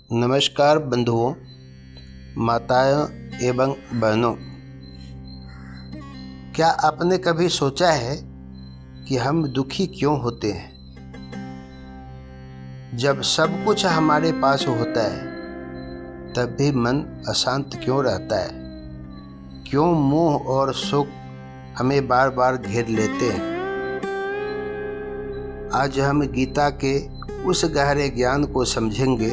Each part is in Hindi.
नमस्कार बंधुओं, माताओं एवं बहनों। क्या आपने कभी सोचा है कि हम दुखी क्यों होते हैं? जब सब कुछ हमारे पास होता है तब भी मन अशांत क्यों रहता है? क्यों मोह और शोक हमें बार बार घेर लेते हैं? आज हम गीता के उस गहरे ज्ञान को समझेंगे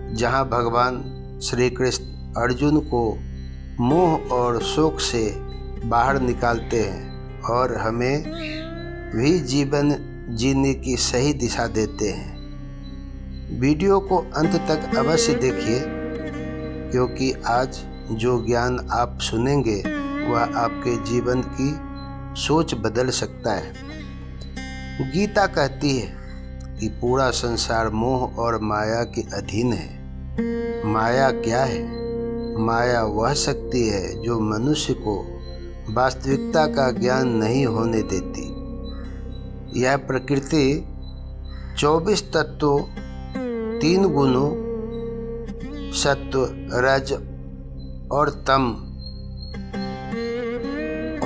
जहाँ भगवान श्री कृष्ण अर्जुन को मोह और शोक से बाहर निकालते हैं और हमें भी जीवन जीने की सही दिशा देते हैं। वीडियो को अंत तक अवश्य देखिए, क्योंकि आज जो ज्ञान आप सुनेंगे वह आपके जीवन की सोच बदल सकता है। गीता कहती है कि पूरा संसार मोह और माया के अधीन है। माया क्या है? माया वह शक्ति है जो मनुष्य को वास्तविकता का ज्ञान नहीं होने देती। यह प्रकृति 24 तत्वों, 3 गुणों सत्व, रज और तम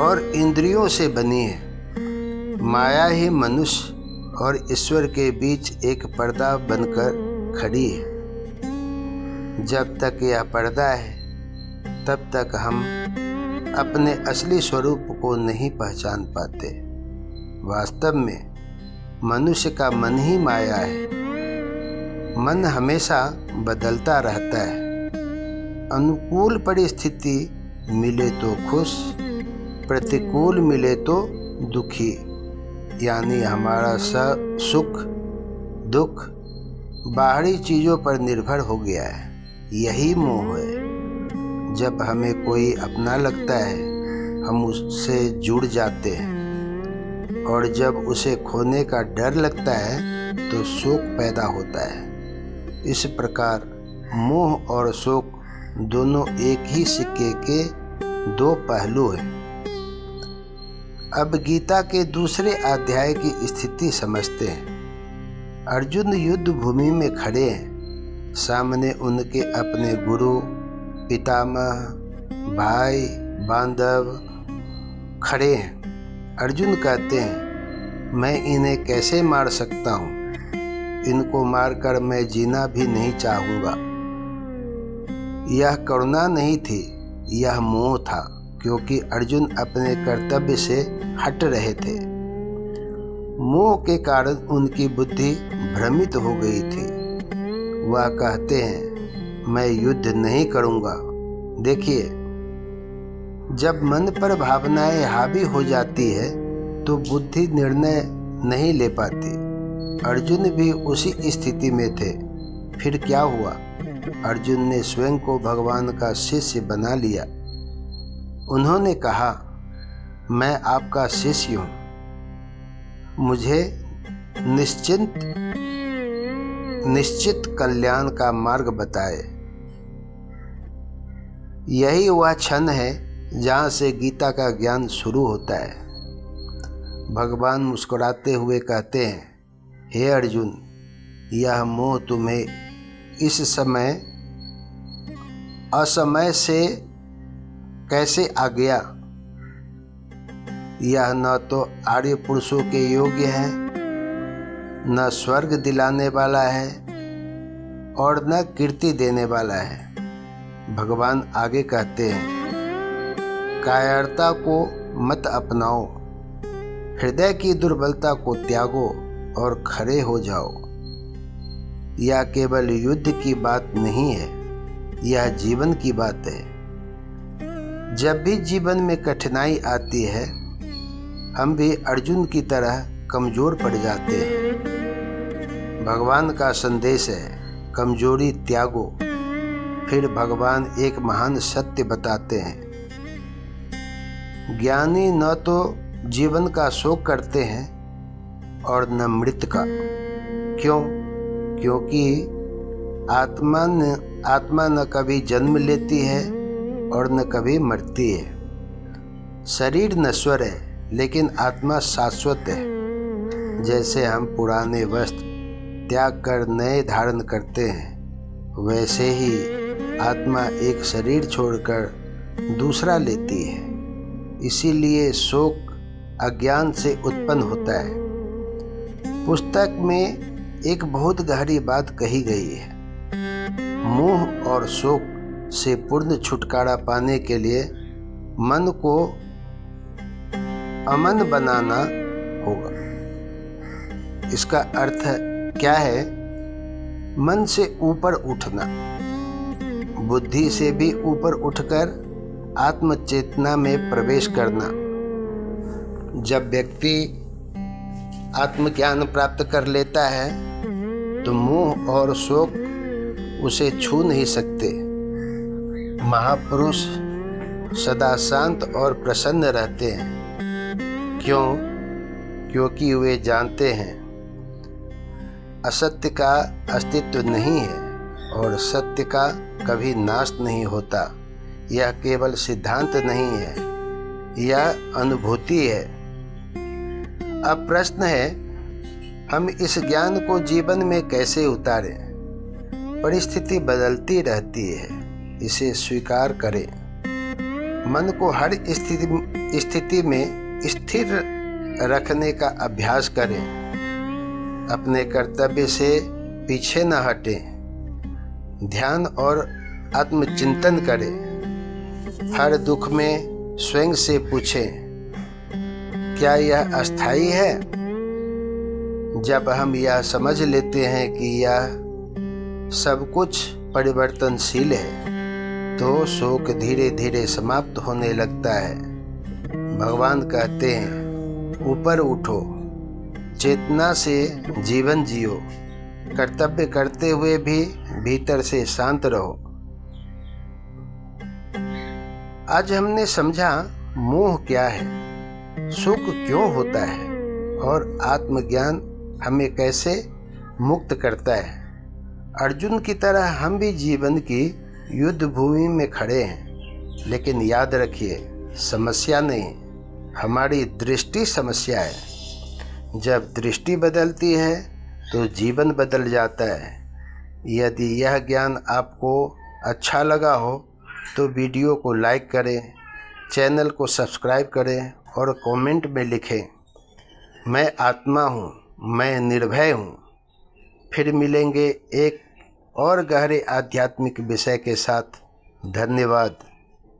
और इंद्रियों से बनी है। माया ही मनुष्य और ईश्वर के बीच एक पर्दा बनकर खड़ी है। जब तक यह पर्दा है तब तक हम अपने असली स्वरूप को नहीं पहचान पाते। वास्तव में मनुष्य का मन ही माया है। मन हमेशा बदलता रहता है। अनुकूल परिस्थिति मिले तो खुश, प्रतिकूल मिले तो दुखी। यानी हमारा सुख दुख बाहरी चीज़ों पर निर्भर हो गया है। यही मोह है। जब हमें कोई अपना लगता है हम उससे जुड़ जाते हैं, और जब उसे खोने का डर लगता है तो शोक पैदा होता है। इस प्रकार मोह और शोक दोनों एक ही सिक्के के 2 पहलू हैं। अब गीता के दूसरे अध्याय की स्थिति समझते हैं। अर्जुन युद्ध भूमि में खड़े हैं। सामने उनके अपने गुरु, पितामह, भाई, बांधव खड़े हैं। अर्जुन कहते हैं, मैं इन्हें कैसे मार सकता हूँ? इनको मारकर मैं जीना भी नहीं चाहूँगा। यह करुणा नहीं थी, यह मोह था, क्योंकि अर्जुन अपने कर्तव्य से हट रहे थे। मोह के कारण उनकी बुद्धि भ्रमित हो गई थी। वह कहते हैं, मैं युद्ध नहीं करूँगा। देखिए, जब मन पर भावनाएं हावी हो जाती है तो बुद्धि निर्णय नहीं ले पाती। अर्जुन भी उसी स्थिति में थे। फिर क्या हुआ? अर्जुन ने स्वयं को भगवान का शिष्य बना लिया। उन्होंने कहा, मैं आपका शिष्य हूँ, मुझे निश्चित कल्याण का मार्ग बताए। यही वह क्षण है जहाँ से गीता का ज्ञान शुरू होता है। भगवान मुस्कुराते हुए कहते हैं, हे अर्जुन, यह मोह तुम्हें इस समय असमय से कैसे आ गया? यह न तो आर्य पुरुषों के योग्य है, न स्वर्ग दिलाने वाला है और न कीर्ति देने वाला है। भगवान आगे कहते हैं, कायरता को मत अपनाओ, हृदय की दुर्बलता को त्यागो और खड़े हो जाओ। यह केवल युद्ध की बात नहीं है, यह जीवन की बात है। जब भी जीवन में कठिनाई आती है हम भी अर्जुन की तरह कमज़ोर पड़ जाते हैं। भगवान का संदेश है, कमजोरी त्यागो। फिर भगवान एक महान सत्य बताते हैं, ज्ञानी न तो जीवन का शोक करते हैं और न मृत्यु का। क्यों? क्योंकि आत्मा न कभी जन्म लेती है और न कभी मरती है। शरीर नश्वर है लेकिन आत्मा शाश्वत है। जैसे हम पुराने वस्त्र त्याग कर नए धारण करते हैं, वैसे ही आत्मा एक शरीर छोड़कर दूसरा लेती है। इसीलिए शोक अज्ञान से उत्पन्न होता है। पुस्तक में एक बहुत गहरी बात कही गई है। मोह और शोक से पूर्ण छुटकारा पाने के लिए मन को अमन बनाना होगा। इसका अर्थ क्या है? मन से ऊपर उठना, बुद्धि से भी ऊपर उठकर आत्मचेतना में प्रवेश करना। जब व्यक्ति आत्मज्ञान प्राप्त कर लेता है तो मोह और शोक उसे छू नहीं सकते। महापुरुष सदा शांत और प्रसन्न रहते हैं। क्यों? क्योंकि वे जानते हैं असत्य का अस्तित्व नहीं है और सत्य का कभी नाश नहीं होता। यह केवल सिद्धांत नहीं है, यह अनुभूति है। अब प्रश्न है, हम इस ज्ञान को जीवन में कैसे उतारें? परिस्थिति बदलती रहती है, इसे स्वीकार करें। मन को हर स्थिति में स्थिर रखने का अभ्यास करें। अपने कर्तव्य से पीछे न हटें। ध्यान और आत्मचिंतन करें। हर दुख में स्वयं से पूछें, क्या यह अस्थायी है? जब हम यह समझ लेते हैं कि यह सब कुछ परिवर्तनशील है तो शोक धीरे धीरे समाप्त होने लगता है। भगवान कहते हैं, ऊपर उठो, चेतना से जीवन जियो, कर्तव्य करते हुए भी भीतर से शांत रहो। आज हमने समझा मोह क्या है, सुख क्यों होता है और आत्मज्ञान हमें कैसे मुक्त करता है। अर्जुन की तरह हम भी जीवन की युद्ध भूमि में खड़े हैं, लेकिन याद रखिए, समस्या नहीं, हमारी दृष्टि समस्या है। जब दृष्टि बदलती है तो जीवन बदल जाता है। यदि यह ज्ञान आपको अच्छा लगा हो तो वीडियो को लाइक करें, चैनल को सब्सक्राइब करें और कमेंट में लिखें, मैं आत्मा हूँ, मैं निर्भय हूँ। फिर मिलेंगे एक और गहरे आध्यात्मिक विषय के साथ। धन्यवाद।